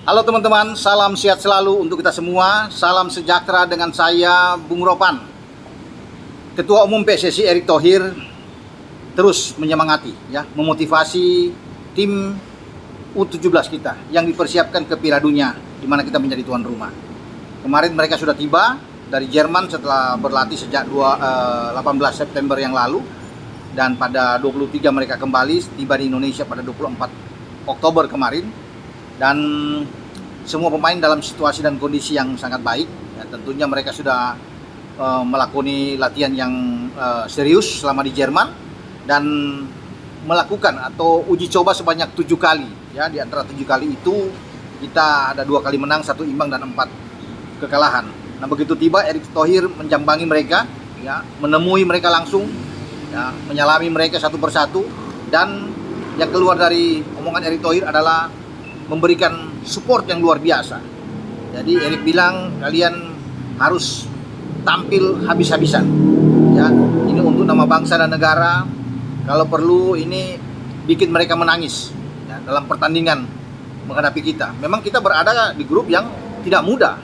Halo teman-teman, salam sehat selalu untuk kita semua. Salam sejahtera dengan saya, Bung Ropan. Ketua Umum PSSI Erick Thohir terus menyemangati, memotivasi tim U17 kita yang dipersiapkan ke Piala Dunia, di mana kita menjadi tuan rumah. Kemarin mereka sudah tiba dari Jerman setelah berlatih sejak 18 September yang lalu, dan pada 23 mereka kembali tiba di Indonesia pada 24 Oktober kemarin. Dan semua pemain dalam situasi dan kondisi yang sangat baik. Tentunya mereka sudah melakoni latihan yang serius selama di Jerman dan melakukan atau uji coba sebanyak 7 kali. Di antara 7 kali itu kita ada 2 kali menang, 1 imbang dan 4 kekalahan. Nah, begitu tiba Erick Thohir menjambangi mereka, menemui mereka langsung, menyalami mereka satu persatu, dan yang keluar dari omongan Erick Thohir adalah memberikan support yang luar biasa. Jadi Erick bilang, kalian harus tampil habis-habisan. Ini untuk nama bangsa dan negara. Kalau perlu ini bikin mereka menangis dalam pertandingan menghadapi kita. Memang kita berada di grup yang tidak mudah.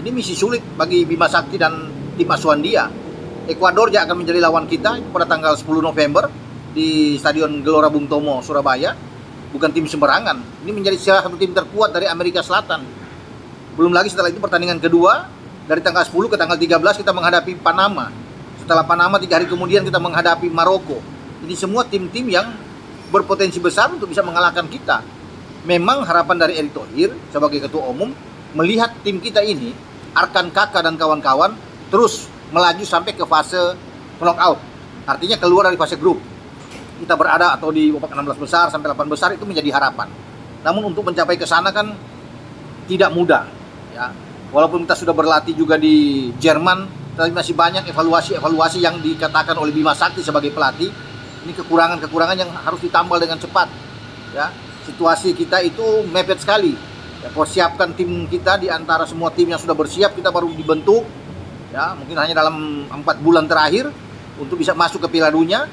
Ini misi sulit bagi Bima Sakti dan tim Aswandia. Ekuador akan menjadi lawan kita pada tanggal 10 November di Stadion Gelora Bung Tomo, Surabaya. Bukan tim sembarangan. Ini menjadi salah satu tim terkuat dari Amerika Selatan. Belum lagi setelah itu pertandingan kedua, dari tanggal 10 ke tanggal 13 kita menghadapi Panama. Setelah Panama 3 hari kemudian kita menghadapi Maroko. Ini semua tim-tim yang berpotensi besar untuk bisa mengalahkan kita. Memang harapan dari Erick Thohir sebagai ketua umum melihat tim kita ini, Arkan Kakak dan kawan-kawan, terus melaju sampai ke fase knockout. Artinya keluar dari fase grup. Kita berada atau di babak 16 besar sampai 8 besar itu menjadi harapan. Namun untuk mencapai ke sana kan tidak mudah. Walaupun kita sudah berlatih juga di Jerman, tapi masih banyak evaluasi yang dikatakan oleh Bima Sakti sebagai pelatih. Ini kekurangan-kekurangan yang harus ditambal dengan cepat. Situasi kita itu mepet sekali. Persiapkan tim kita di antara semua tim yang sudah bersiap, kita baru dibentuk. Mungkin hanya dalam 4 bulan terakhir untuk bisa masuk ke Piala Dunia.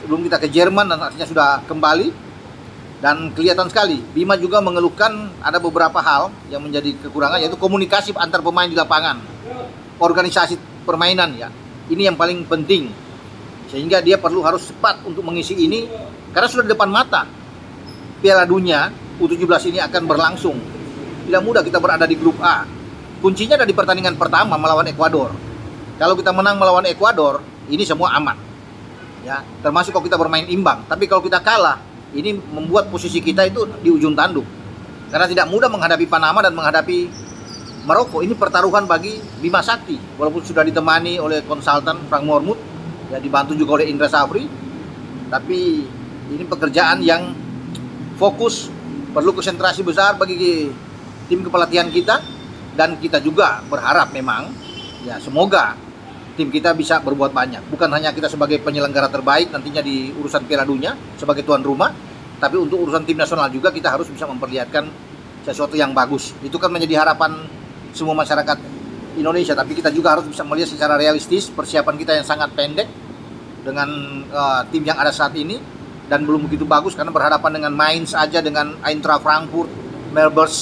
Sebelum kita ke Jerman dan artinya sudah kembali. Dan kelihatan sekali Bima juga mengeluhkan ada beberapa hal yang menjadi kekurangan, yaitu komunikasi antar pemain di lapangan, organisasi permainan. Ini yang paling penting, sehingga dia harus cepat untuk mengisi ini, karena sudah di depan mata Piala Dunia U17 ini akan berlangsung. Tidak mudah kita berada di grup A. Kuncinya ada di pertandingan pertama melawan Ekuador. Kalau kita menang melawan Ekuador, ini semua aman. Termasuk kalau kita bermain imbang. Tapi kalau kita kalah, ini membuat posisi kita itu di ujung tanduk. Karena tidak mudah menghadapi Panama dan menghadapi Maroko. Ini pertaruhan bagi Bima Sakti. Walaupun sudah ditemani oleh konsultan Frank Mormut, dibantu juga oleh Indra Safri. Tapi ini pekerjaan yang fokus, perlu konsentrasi besar bagi tim kepelatihan kita. Dan kita juga berharap memang, semoga tim kita bisa berbuat banyak. Bukan hanya kita sebagai penyelenggara terbaik nantinya di urusan Piala Dunia sebagai tuan rumah, tapi untuk urusan tim nasional juga kita harus bisa memperlihatkan sesuatu yang bagus. Itu kan menjadi harapan semua masyarakat Indonesia. Tapi kita juga harus bisa melihat secara realistis persiapan kita yang sangat pendek dengan tim yang ada saat ini, dan belum begitu bagus karena berhadapan dengan Mainz aja, dengan Eintracht Frankfurt, Melbourne,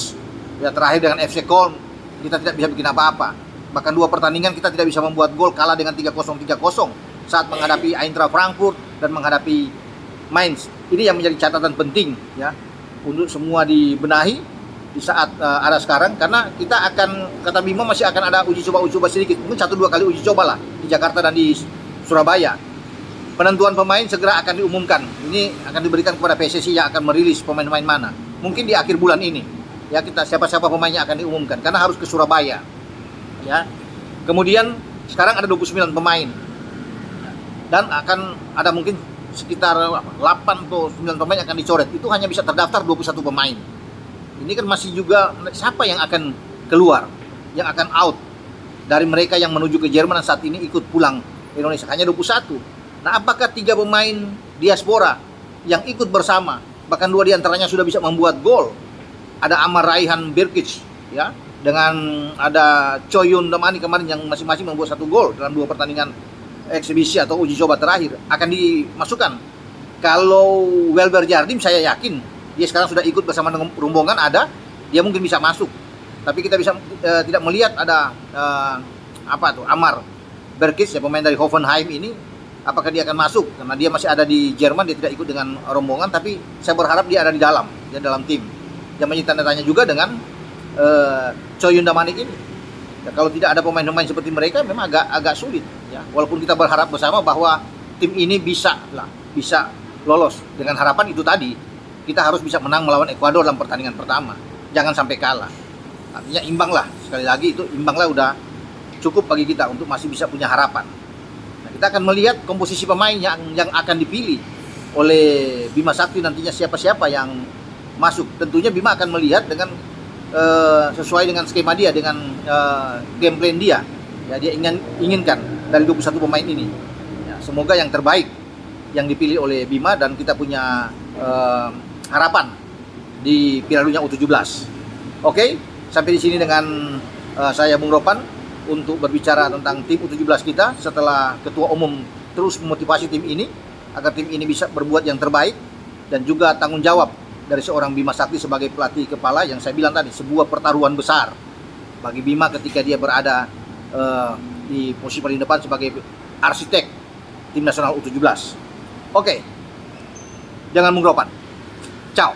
terakhir dengan FC Köln, kita tidak bisa bikin apa-apa. Bahkan 2 pertandingan kita tidak bisa membuat gol, kalah dengan 3-0 saat menghadapi Eintracht Frankfurt dan menghadapi Mainz. Ini yang menjadi catatan penting untuk semua dibenahi di saat ada sekarang, karena kita akan, kata Bima, masih akan ada uji coba sedikit, mungkin 1-2 kali uji coba lah di Jakarta dan di Surabaya. Penentuan pemain segera akan diumumkan. Ini akan diberikan kepada PSSI yang akan merilis pemain-pemain mana. Mungkin di akhir bulan ini kita siapa-siapa pemainnya akan diumumkan, karena harus ke Surabaya. Kemudian sekarang ada 29 pemain, dan akan ada mungkin sekitar 8 atau 9 pemain yang akan dicoret. Itu hanya bisa terdaftar 21 pemain. Ini kan masih juga siapa yang akan keluar, yang akan out dari mereka yang menuju ke Jerman dan saat ini ikut pulang Indonesia, hanya 21. Nah, apakah 3 pemain diaspora yang ikut bersama, bahkan 2 diantaranya sudah bisa membuat gol, ada Amar Raihan Birkic dengan ada Choyun Damani kemarin yang masing-masing membuat 1 gol dalam 2 pertandingan eksibisi atau uji coba terakhir, akan dimasukkan. Kalau Welber Jardim, saya yakin dia sekarang sudah ikut bersama dengan rombongan ada dia mungkin bisa masuk. Tapi kita bisa tidak melihat ada Amar Berkis, ya, pemain dari Hoffenheim ini, apakah dia akan masuk karena dia masih ada di Jerman, dia tidak ikut dengan rombongan. Tapi saya berharap dia ada di dalam, dia dalam tim. Yang menjadi tanda tanya juga dengan Choi Yundamanik ini. Ya, kalau tidak ada pemain-pemain seperti mereka memang agak sulit, ya. Walaupun kita berharap bersama bahwa tim ini bisa lolos. Dengan harapan itu tadi, kita harus bisa menang melawan Ekuador dalam pertandingan pertama, jangan sampai kalah. Artinya imbang lah, sekali lagi itu imbang lah, udah cukup bagi kita untuk masih bisa punya harapan. Nah, kita akan melihat komposisi pemain yang akan dipilih oleh Bima Sakti nantinya, siapa-siapa yang masuk. Tentunya Bima akan melihat dengan sesuai dengan skema dia, dengan game plan dia. Ya, dia inginkan dari 21 pemain ini. Ya, semoga yang terbaik yang dipilih oleh Bima, dan kita punya harapan di Piala Dunia U17. Oke, sampai di sini dengan saya Bung Ropan untuk berbicara tentang tim U17 kita setelah Ketua Umum terus memotivasi tim ini agar tim ini bisa berbuat yang terbaik, dan juga tanggung jawab dari seorang Bima Sakti sebagai pelatih kepala yang saya bilang tadi, sebuah pertaruhan besar bagi Bima ketika dia berada di posisi paling depan sebagai arsitek tim nasional U17. Oke, jangan Bung Ropan. Ciao.